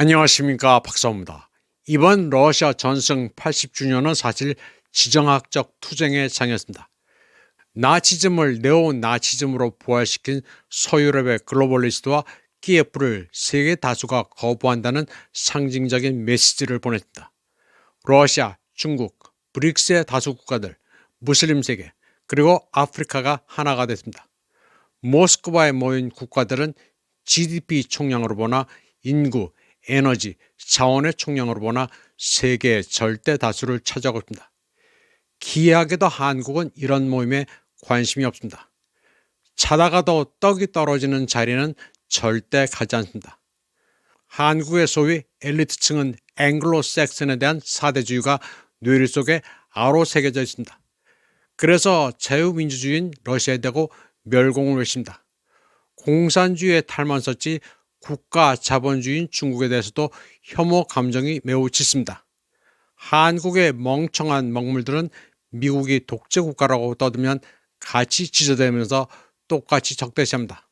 안녕하십니까, 박사입니다. 이번 러시아 전승 80주년은 사실 지정학적 투쟁의 장이었습니다. 나치즘을 네오나치즘으로 부활시킨 서유럽의 글로벌리스트와 키예프를 세계 다수가 거부한다는 상징적인 메시지를 보냈습니다. 러시아, 중국, 브릭스의 다수 국가들, 무슬림 세계, 그리고 아프리카가 하나가 됐습니다. 모스크바에 모인 국가들은 GDP 총량으로 보나 인구, 에너지, 자원의 총량으로 보나 세계의 절대 다수를 차지하고 있습니다. 기이하게도 한국은 이런 모임에 관심이 없습니다. 자다가도 떡이 떨어지는 자리는 절대 가지 않습니다. 한국의 소위 엘리트층은 앵글로색슨에 대한 사대주의가 뇌리 속에 아로 새겨져 있습니다. 그래서 자유민주주의인 러시아에 대고 멸공을 외칩니다. 공산주의에 탈만 썼지 국가 자본주의인 중국에 대해서도 혐오 감정이 매우 짙습니다. 한국의 멍청한 먹물들은 미국이 독재 국가라고 떠들면 같이 지저대면서 똑같이 적대시합니다.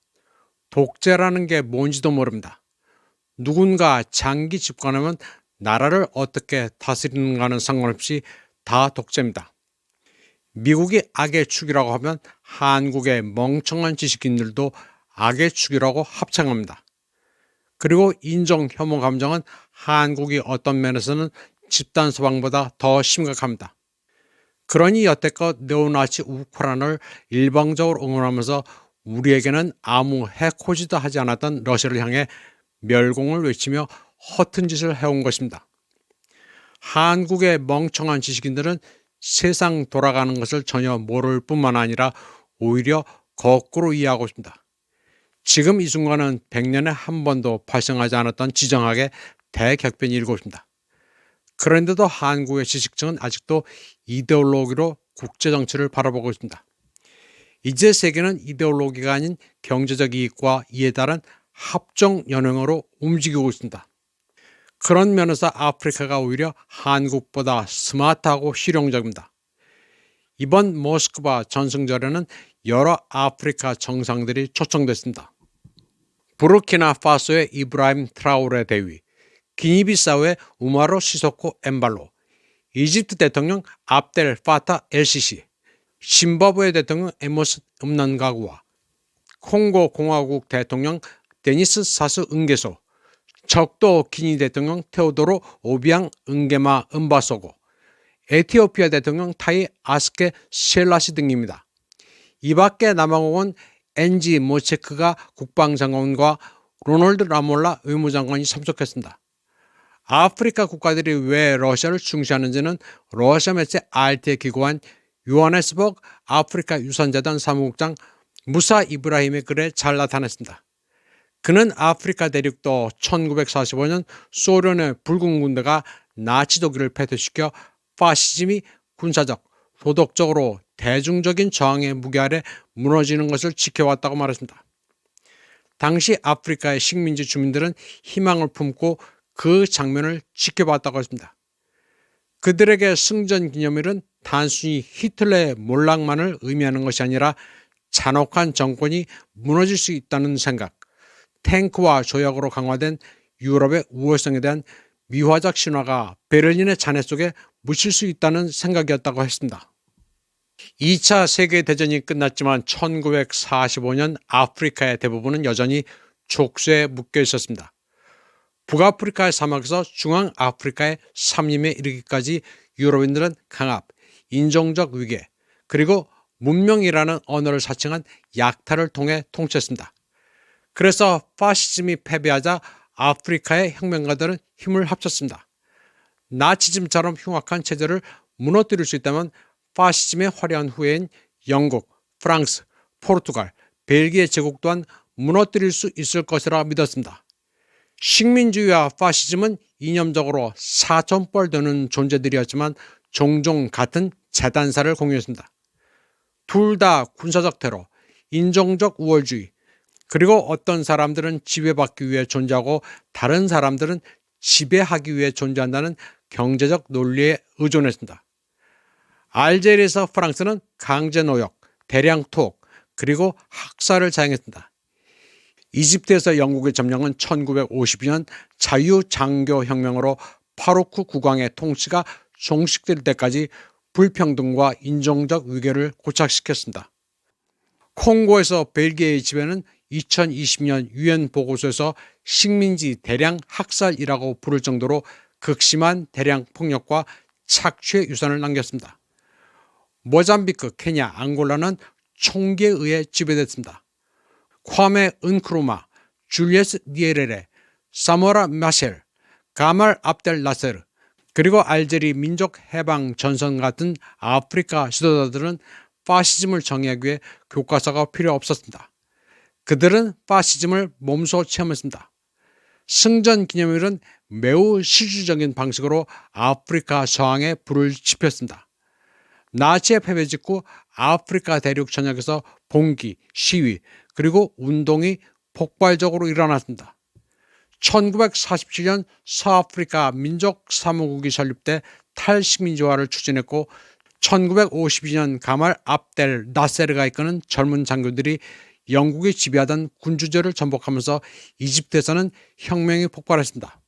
독재라는 게 뭔지도 모릅니다. 누군가 장기 집권하면 나라를 어떻게 다스리는가는 상관없이 다 독재입니다. 미국이 악의 축이라고 하면 한국의 멍청한 지식인들도 악의 축이라고 합창합니다. 그리고 인종 혐오 감정은 한국이 어떤 면에서는 집단 소방보다 더 심각합니다. 그러니 여태껏 네오나치 우크라이나를 일방적으로 응원하면서 우리에게는 아무 해코지도 하지 않았던 러시아를 향해 멸공을 외치며 허튼 짓을 해온 것입니다. 한국의 멍청한 지식인들은 세상 돌아가는 것을 전혀 모를 뿐만 아니라 오히려 거꾸로 이해하고 있습니다. 지금 이 순간은 100년에 한 번도 발생하지 않았던 지정학의 대격변이 일고 있습니다. 그런데도 한국의 지식층은 아직도 이데올로기로 국제정치를 바라보고 있습니다. 이제 세계는 이데올로기가 아닌 경제적 이익과 이에 따른 합종연횡으로 움직이고 있습니다. 그런 면에서 아프리카가 오히려 한국보다 스마트하고 실용적입니다. 이번 모스크바 전승절에는 여러 아프리카 정상들이 초청됐습니다. 부르키나파소의 이브라임 트라우레 대위, 기니비사우의 우마로 시소코 엠발로, 이집트 대통령 압델 파타 엘시시, 심바브웨 대통령 에모스 음난가구와, 콩고 공화국 대통령 데니스 사스 응게소, 적도 기니 대통령 테오도로 오비앙 응게마 은바소고, 에티오피아 대통령 타이 아스케 셀라시 등입니다. 이 밖에 남아공은 엔지 모체크가 국방장관과 로널드 라몰라 외무장관이 참석했습니다. 아프리카 국가들이 왜 러시아를 중시하는지는 러시아 매체 RT에 기고한 요하네스버그 아프리카 유산재단 사무국장 무사 이브라힘의 글에 잘 나타났습니다. 그는 아프리카 대륙도 1945년 소련의 붉은 군대가 나치 독일을 패퇴시켜 파시즘이 군사적, 도덕적으로 대중적인 저항의 무게 아래 무너지는 것을 지켜왔다고 말했습니다. 당시 아프리카의 식민지 주민들은 희망을 품고 그 장면을 지켜봤다고 했습니다. 그들에게 승전 기념일은 단순히 히틀러의 몰락만을 의미하는 것이 아니라 잔혹한 정권이 무너질 수 있다는 생각, 탱크와 조약으로 강화된 유럽의 우월성에 대한 미화적 신화가 베를린의 잔해 속에 묻힐 수 있다는 생각이었다고 했습니다. 2차 세계대전이 끝났지만 1945년 아프리카의 대부분은 여전히 족쇄에 묶여 있었습니다. 북아프리카의 사막에서 중앙아프리카의 삼림에 이르기까지 유럽인들은 강압, 인종적 위계, 그리고 문명이라는 언어를 사칭한 약탈을 통해 통치했습니다. 그래서 파시즘이 패배하자 아프리카의 혁명가들은 힘을 합쳤습니다. 나치즘처럼 흉악한 체제를 무너뜨릴 수 있다면 파시즘의 화려한 후예인 영국, 프랑스, 포르투갈, 벨기에 제국 또한 무너뜨릴 수 있을 것이라 믿었습니다. 식민주의와 파시즘은 이념적으로 사천벌 되는 존재들이었지만 종종 같은 재단사를 공유했습니다. 둘 다 군사적 테러, 인종적 우월주의, 그리고 어떤 사람들은 지배받기 위해 존재하고 다른 사람들은 지배하기 위해 존재한다는 경제적 논리에 의존했습니다. 알제리에서 프랑스는 강제노역, 대량 투옥, 그리고 학살을 자행했습니다. 이집트에서 영국의 점령은 1952년 자유장교혁명으로 파루크 국왕의 통치가 종식될 때까지 불평등과 인종적 위계를 고착시켰습니다. 콩고에서 벨기에의 지배는 2020년 유엔 보고서에서 식민지 대량 학살이라고 부를 정도로 극심한 대량 폭력과 착취의 유산을 남겼습니다. 모잠비크, 케냐, 앙골라는 총기에 의해 지배됐습니다. 콰메 은크루마, 줄리에스 니에레레, 사모라 마셸, 가말 압델 나세르, 그리고 알제리 민족해방전선 같은 아프리카 지도자들은 파시즘을 정의하기 위해 교과서가 필요 없었습니다. 그들은 파시즘을 몸소 체험했습니다. 승전 기념일은 매우 실질적인 방식으로 아프리카 서항에 불을 지폈습니다. 나치의 패배 직후 아프리카 대륙 전역에서 봉기, 시위, 그리고 운동이 폭발적으로 일어났습니다. 1947년 서아프리카 민족사무국이 설립돼 탈식민지화를 추진했고 1952년 가말 압델 나세르가 이끄는 젊은 장교들이 영국이 지배하던 군주제를 전복하면서 이집트에서는 혁명이 폭발했습니다.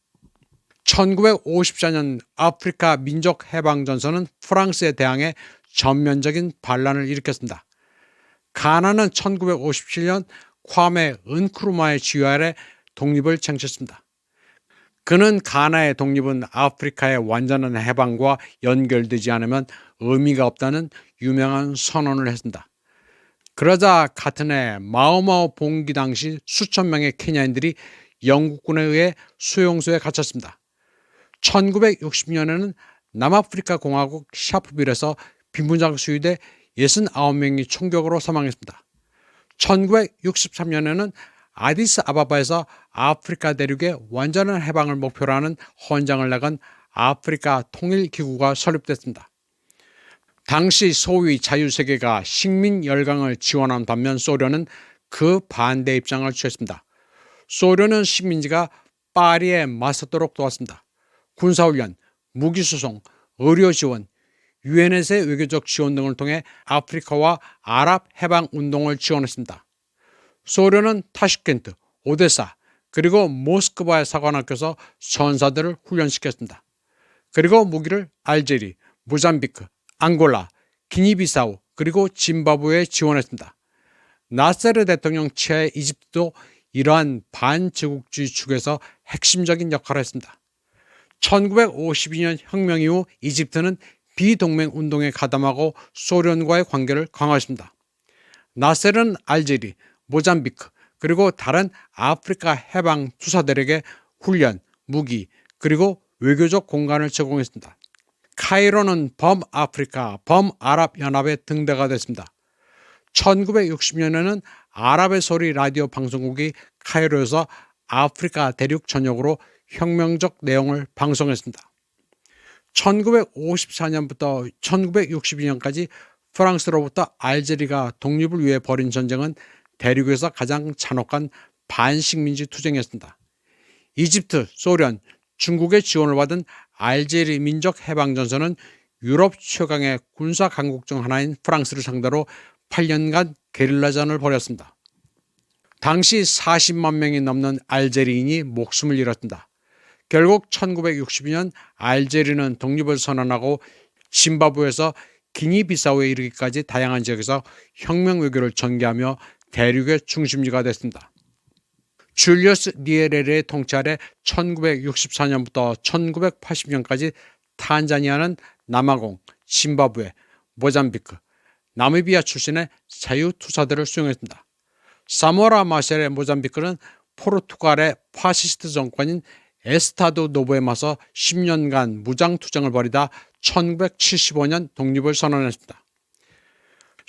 1954년 아프리카 민족해방전선은 프랑스에 대항해 전면적인 반란을 일으켰습니다. 가나는 1957년 콰메 은크루마의 지휘 아래 독립을 쟁취했습니다. 그는 가나의 독립은 아프리카의 완전한 해방과 연결되지 않으면 의미가 없다는 유명한 선언을 했습니다. 그러자 같은 해 마오마오 봉기 당시 수천 명의 케냐인들이 영국군에 의해 수용소에 갇혔습니다. 1960년에는 남아프리카 공화국 샤프빌에서 빈부장 수유대 69명이 총격으로 사망했습니다. 1963년에는 아디스아바바에서 아프리카 대륙의 완전한 해방을 목표로 하는 헌장을 나간 아프리카 통일기구가 설립됐습니다. 당시 소위 자유세계가 식민 열강을 지원한 반면 소련은 그 반대 입장을 취했습니다. 소련은 식민지가 파리에 맞서도록 도왔습니다. 군사훈련, 무기수송, 의료지원, 유엔에서의 외교적 지원 등을 통해 아프리카와 아랍 해방운동을 지원했습니다. 소련은 타슈켄트, 오데사, 그리고 모스크바의 사관학교에서 전사들을 훈련시켰습니다. 그리고 무기를 알제리, 모잠비크, 앙골라, 기니비사우, 그리고 짐바브웨에 지원했습니다. 나세르 대통령 치하의 이집트도 이러한 반제국주의 축에서 핵심적인 역할을 했습니다. 1952년 혁명 이후 이집트는 비동맹 운동에 가담하고 소련과의 관계를 강화했습니다. 나세르는 알제리, 모잠비크, 그리고 다른 아프리카 해방 투사들에게 훈련, 무기, 그리고 외교적 공간을 제공했습니다. 카이로는 범아프리카, 범아랍 연합의 등대가 됐습니다. 1960년에는 아랍의 소리 라디오 방송국이 카이로에서 아프리카 대륙 전역으로 혁명적 내용을 방송했습니다. 1954년부터 1962년까지 프랑스로부터 알제리가 독립을 위해 벌인 전쟁은 대륙에서 가장 잔혹한 반식민지 투쟁이었습니다. 이집트, 소련, 중국의 지원을 받은 알제리 민족해방전선은 유럽 최강의 군사 강국 중 하나인 프랑스를 상대로 8년간 게릴라전을 벌였습니다. 당시 40만 명이 넘는 알제리인이 목숨을 잃었습니다. 결국 1962년 알제리는 독립을 선언하고 짐바브웨에서 기니비사우에 이르기까지 다양한 지역에서 혁명 외교를 전개하며 대륙의 중심지가 됐습니다. 줄리어스 니에레레의 통치 아래 1964년부터 1980년까지 탄자니아는 남아공, 짐바브웨, 모잠비크, 나미비아 출신의 자유투사들을 수용했습니다. 사모라 마셸의 모잠비크는 포르투갈의 파시스트 정권인 에스타도 노보에 맞서 10년간 무장투쟁을 벌이다 1975년 독립을 선언했습니다.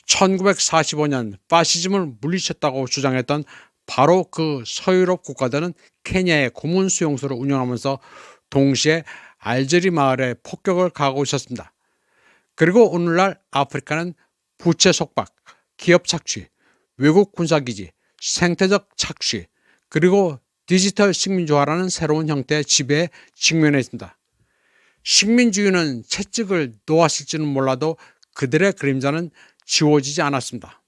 1945년 파시즘을 물리쳤다고 주장했던 바로 그 서유럽 국가들은 케냐의 고문 수용소를 운영하면서 동시에 알제리 마을에 폭격을 가하고 있었습니다. 그리고 오늘날 아프리카는 부채 속박, 기업 착취, 외국 군사기지, 생태적 착취, 그리고 디지털 식민주화라는 새로운 형태의 지배에 직면해 있습니다. 식민주의는 채찍을 놓았을지는 몰라도 그들의 그림자는 지워지지 않았습니다.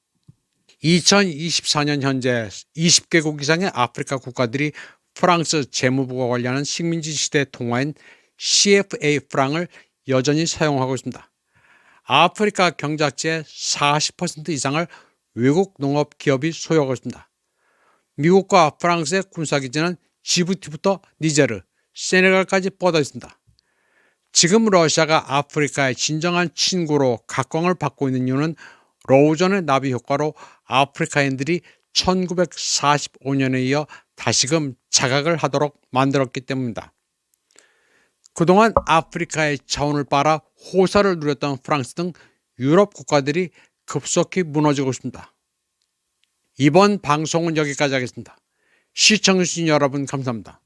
2024년 현재 20개국 이상의 아프리카 국가들이 프랑스 재무부가 관리하는 식민지 시대 통화인 CFA 프랑을 여전히 사용하고 있습니다. 아프리카 경작지의 40% 이상을 외국 농업 기업이 소유하고 있습니다. 미국과 프랑스의 군사기지는 지부티부터 니제르, 세네갈까지 뻗어 있습니다. 지금 러시아가 아프리카의 진정한 친구로 각광을 받고 있는 이유는 로우전의 나비 효과로 아프리카인들이 1945년에 이어 다시금 자각을 하도록 만들었기 때문입니다. 그동안 아프리카의 자원을 빨아 호사를 누렸던 프랑스 등 유럽 국가들이 급속히 무너지고 있습니다. 이번 방송은 여기까지 하겠습니다. 시청해주신 여러분 감사합니다.